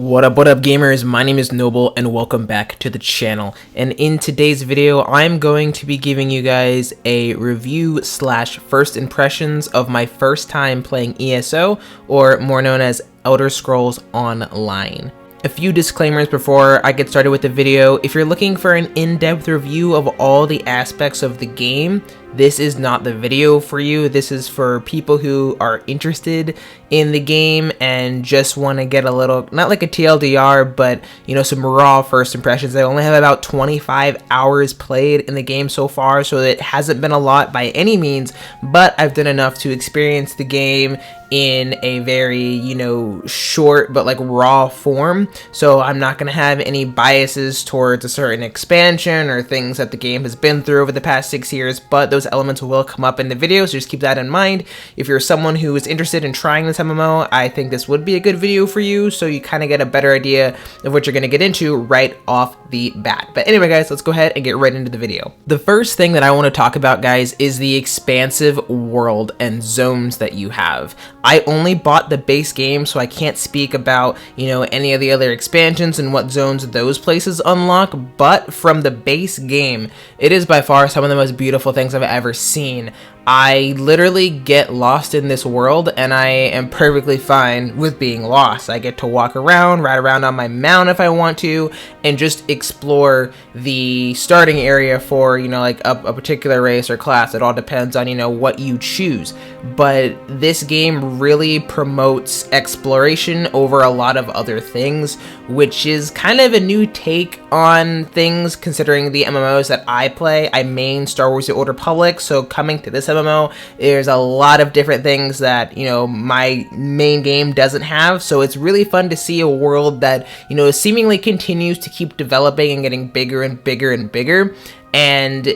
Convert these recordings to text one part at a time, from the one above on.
What up gamers, my name is Noble and welcome back to the channel. And in today's video, I'm going to be giving you guys a review slash first impressions of my first time playing ESO, or more known as Elder Scrolls Online. A few disclaimers before I get started with the video. If you're looking for an in-depth review of all the aspects of the game, this is not the video for you. This is for people who are interested in the game and just want to get a little, not like a TLDR, but you know, some raw first impressions. I only have about 25 hours played in the game so far, so it hasn't been a lot by any means, but I've done enough to experience the game in a very, you know, short but like raw form. So I'm not going to have any biases towards a certain expansion or things that the game has been through over the past 6 years, but those elements will come up in the video, so just keep that in mind. If you're someone who is interested in trying this MMO, I think this would be a good video for you, so you kind of get a better idea of what you're going to get into right off the bat. But anyway guys, let's go ahead and get right into the video. The first thing that I want to talk about, guys, is the expansive world and zones that you have. I only bought the base game, so I can't speak about, you know, any of the other expansions and what zones those places unlock, but from the base game, it is by far some of the most beautiful things I've ever seen. I literally get lost in this world and I am perfectly fine with being lost. I get to walk around, ride around on my mount if I want to, and just explore the starting area for, you know, like a particular race or class. It all depends on, you know, what you choose. But this game really promotes exploration over a lot of other things, which is kind of a new take on things considering the MMOs that I play. I main Star Wars: The Old Republic, so coming to this MMO, there's a lot of different things that, you know, my main game doesn't have, so it's really fun to see a world that, you know, seemingly continues to keep developing and getting bigger and bigger and bigger, and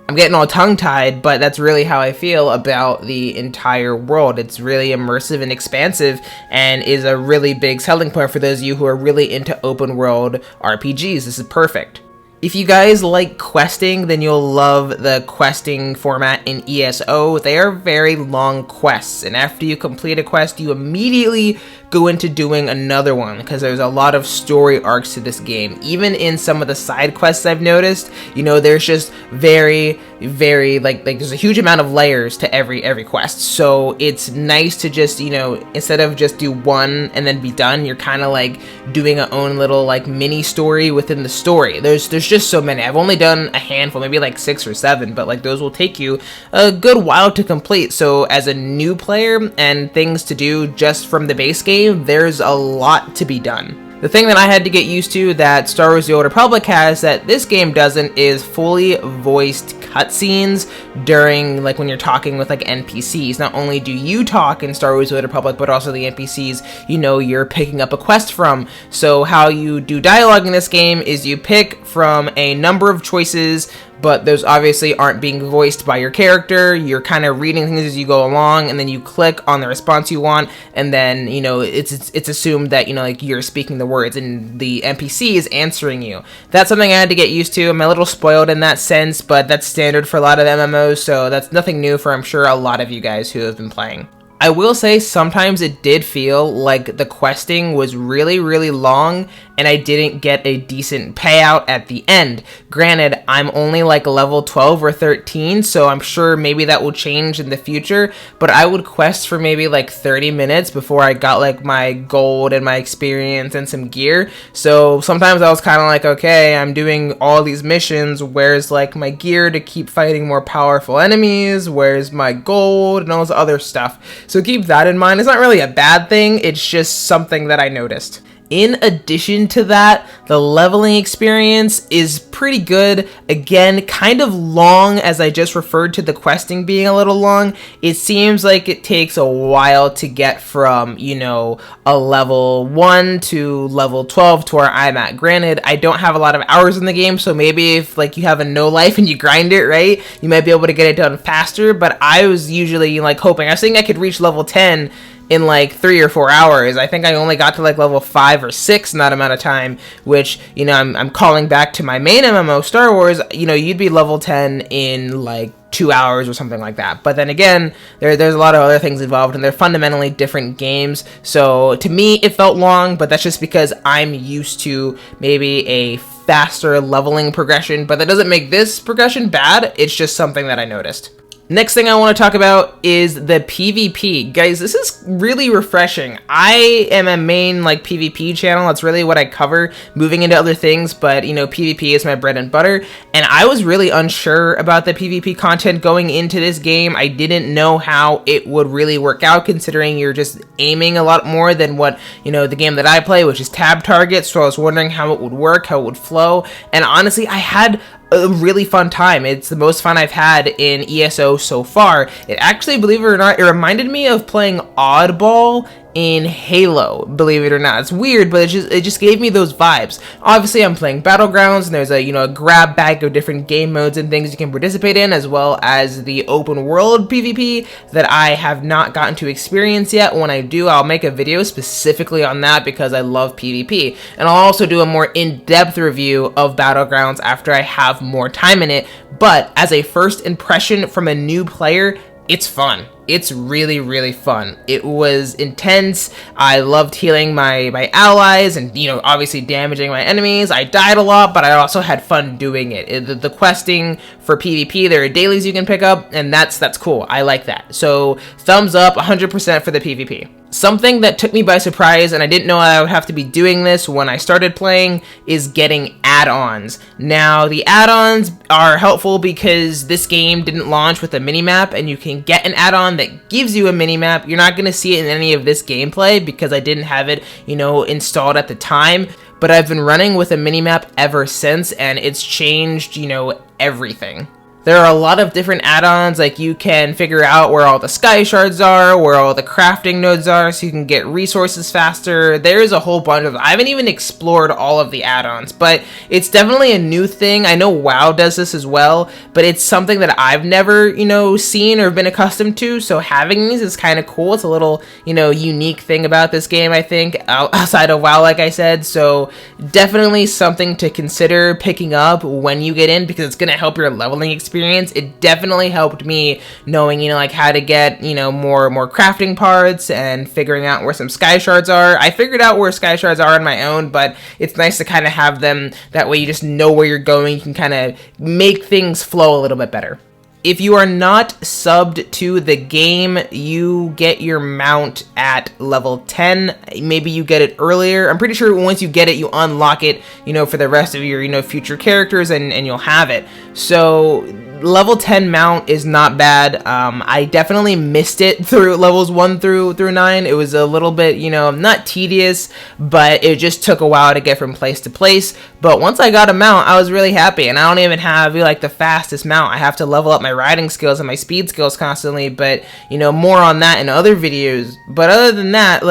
I'm getting all tongue-tied, but that's really how I feel about the entire world. It's really immersive and expansive, and is a really big selling point for those of you who are really into open world RPGs. This is perfect. If you guys like questing, then you'll love the questing format in ESO. They are very long quests, and after you complete a quest, you immediately go into doing another one, because there's a lot of story arcs to this game. Even in some of the side quests I've noticed, you know, there's just very like there's a huge amount of layers to every quest. So it's nice to just, you know, instead of just do one and then be done, you're kind of like doing a own little like mini story within the story. There's just so many. I've only done a handful, maybe like 6 or 7, but like those will take you a good while to complete. So as a new player and things to do just from the base game, there's a lot to be done. The thing that I had to get used to that Star Wars: The Old Republic has that this game doesn't is fully voiced cutscenes during, like, when you're talking with like NPCs. Not only do you talk in Star Wars: The Old Republic, but also the NPCs, you know, you're picking up a quest from. So how you do dialogue in this game is you pick from a number of choices, but those obviously aren't being voiced by your character. You're kind of reading things as you go along, and then you click on the response you want, and then, you know, it's assumed that, you know, like you're speaking the words and the NPC is answering you. That's something I had to get used to. I'm a little spoiled in that sense, but that's standard for a lot of MMOs, so that's nothing new for, I'm sure, a lot of you guys who have been playing. I will say sometimes it did feel like the questing was really long and I didn't get a decent payout at the end. Granted, I'm only like level 12 or 13, so I'm sure maybe that will change in the future, but I would quest for maybe like 30 minutes before I got like my gold and my experience and some gear. So sometimes I was kind of like, okay, I'm doing all these missions, where's like my gear to keep fighting more powerful enemies, where's my gold and all this other stuff. So keep that in mind. It's not really a bad thing, it's just something that I noticed. In addition to that, the leveling experience is pretty good. Again, kind of long, as I just referred to the questing being a little long. It seems like it takes a while to get from, you know, a level 1 to level 12 to where I'm at. Granted, I don't have a lot of hours in the game, so maybe if like you have a no life and you grind it, right, you might be able to get it done faster, but I was usually like hoping, I was thinking I could reach level 10 in like 3 or 4 hours. I think I only got to like level 5 or 6 in that amount of time, which, you know, I'm calling back to my main MMO, Star Wars. You know, you'd be level 10 in like 2 hours or something like that. But then again, there's a lot of other things involved, and they're fundamentally different games. So to me, it felt long, but that's just because I'm used to maybe a faster leveling progression. But that doesn't make this progression bad. It's just something that I noticed. Next thing I want to talk about is the PvP. Guys, this is really refreshing. I am a main PvP channel. That's really what I cover, moving into other things, but PvP is my bread and butter. And I was really unsure about the PvP content going into this game. I didn't know how it would really work out, considering you're just aiming a lot more than what, the game that I play, which is tab target. So I was wondering how it would work, how it would flow. And honestly, I had a really fun time. It's the most fun I've had in ESO so far. It actually, believe it or not, it reminded me of playing Oddball in Halo, believe it or not. It's weird, but it just gave me those vibes. Obviously, I'm playing Battlegrounds, and there's a grab bag of different game modes and things you can participate in, as well as the open world PvP that I have not gotten to experience yet. When I do, I'll make a video specifically on that because I love PvP, and I'll also do a more in-depth review of Battlegrounds after I have more time in it. But as a first impression from a new player, it's fun. It's really, really fun. It was intense. I loved healing my allies and, obviously damaging my enemies. I died a lot, but I also had fun doing it. The questing for PvP, there are dailies you can pick up, and that's cool. I like that. So thumbs up 100% for the PvP. Something that took me by surprise, and I didn't know I would have to be doing this when I started playing, is getting add-ons. Now, the add-ons are helpful because this game didn't launch with a minimap, and you can get an add-on that gives you a minimap. You're not going to see it in any of this gameplay because I didn't have it, installed at the time. But I've been running with a minimap ever since, and it's changed, everything. There are a lot of different add-ons, you can figure out where all the sky shards are, where all the crafting nodes are, so you can get resources faster. There's a whole bunch of them. I haven't even explored all of the add-ons, but it's definitely a new thing. I know WoW does this as well, but it's something that I've never, seen or been accustomed to, so having these is kind of cool. It's a little, unique thing about this game, I think, outside of WoW, like I said, so definitely something to consider picking up when you get in, because it's going to help your leveling experience. It definitely helped me knowing, how to get, more crafting parts and figuring out where some sky shards are. I figured out where sky shards are on my own, but it's nice to kind of have them. That way you just know where you're going. You can kind of make things flow a little bit better. If you are not subbed to the game, you get your mount at level 10. Maybe you get it earlier. I'm pretty sure once you get it, you unlock it, for the rest of your, future characters, and you'll have it. So level 10 mount is not bad. I definitely missed it through levels 1 through 9. It was a little bit, not tedious, but it just took a while to get from place to place. But once I got a mount, I was really happy, and I don't even have the fastest mount. I have to level up my riding skills and my speed skills constantly, but more on that in other videos. But other than that,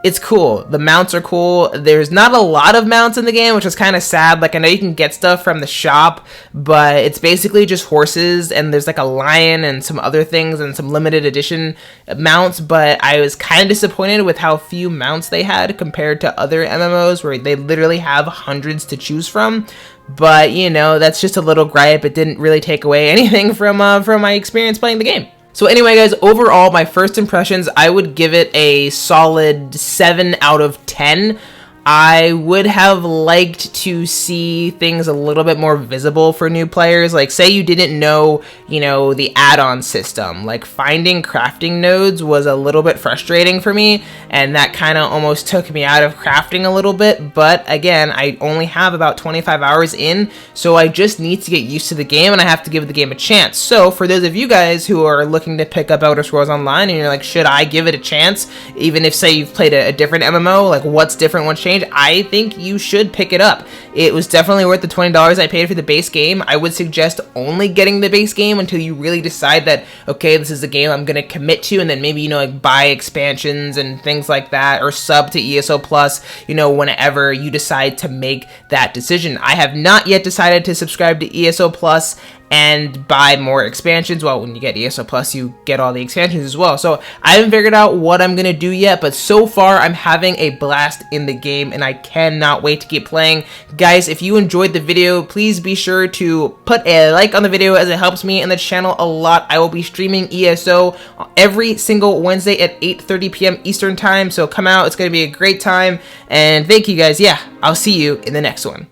it's cool. The mounts are cool. There's not a lot of mounts in the game, which is kind of sad. I know you can get stuff from the shop, but it's basically just horses, and there's a lion and some other things and some limited edition mounts, but I was kind of disappointed with how few mounts they had compared to other MMOs where they literally have hundreds to choose from. But, that's just a little gripe. It didn't really take away anything from my experience playing the game. So anyway, guys, overall, my first impressions, I would give it a solid 7 out of 10. I would have liked to see things a little bit more visible for new players. Say you didn't know, the add-on system. Finding crafting nodes was a little bit frustrating for me, and that kind of almost took me out of crafting a little bit. But again, I only have about 25 hours in, so I just need to get used to the game, and I have to give the game a chance. So for those of you guys who are looking to pick up Elder Scrolls Online, and you're should I give it a chance? Even if, say, you've played a different MMO, what's different, what's changed? I think you should pick it up. It was definitely worth the $20 I paid for the base game. I would suggest only getting the base game until you really decide that, okay, this is a game I'm going to commit to, and then maybe, buy expansions and things like that, or sub to ESO Plus, whenever you decide to make that decision. I have not yet decided to subscribe to ESO Plus, and buy more expansions. Well, when you get ESO Plus, you get all the expansions as well. So I haven't figured out what I'm gonna do yet, but so far I'm having a blast in the game, and I cannot wait to keep playing. Guys, if you enjoyed the video, please be sure to put a like on the video, as it helps me and the channel a lot. I will be streaming ESO every single Wednesday at 8:30 p.m. Eastern time, so come out. It's gonna be a great time, and thank you guys. Yeah, I'll see you in the next one.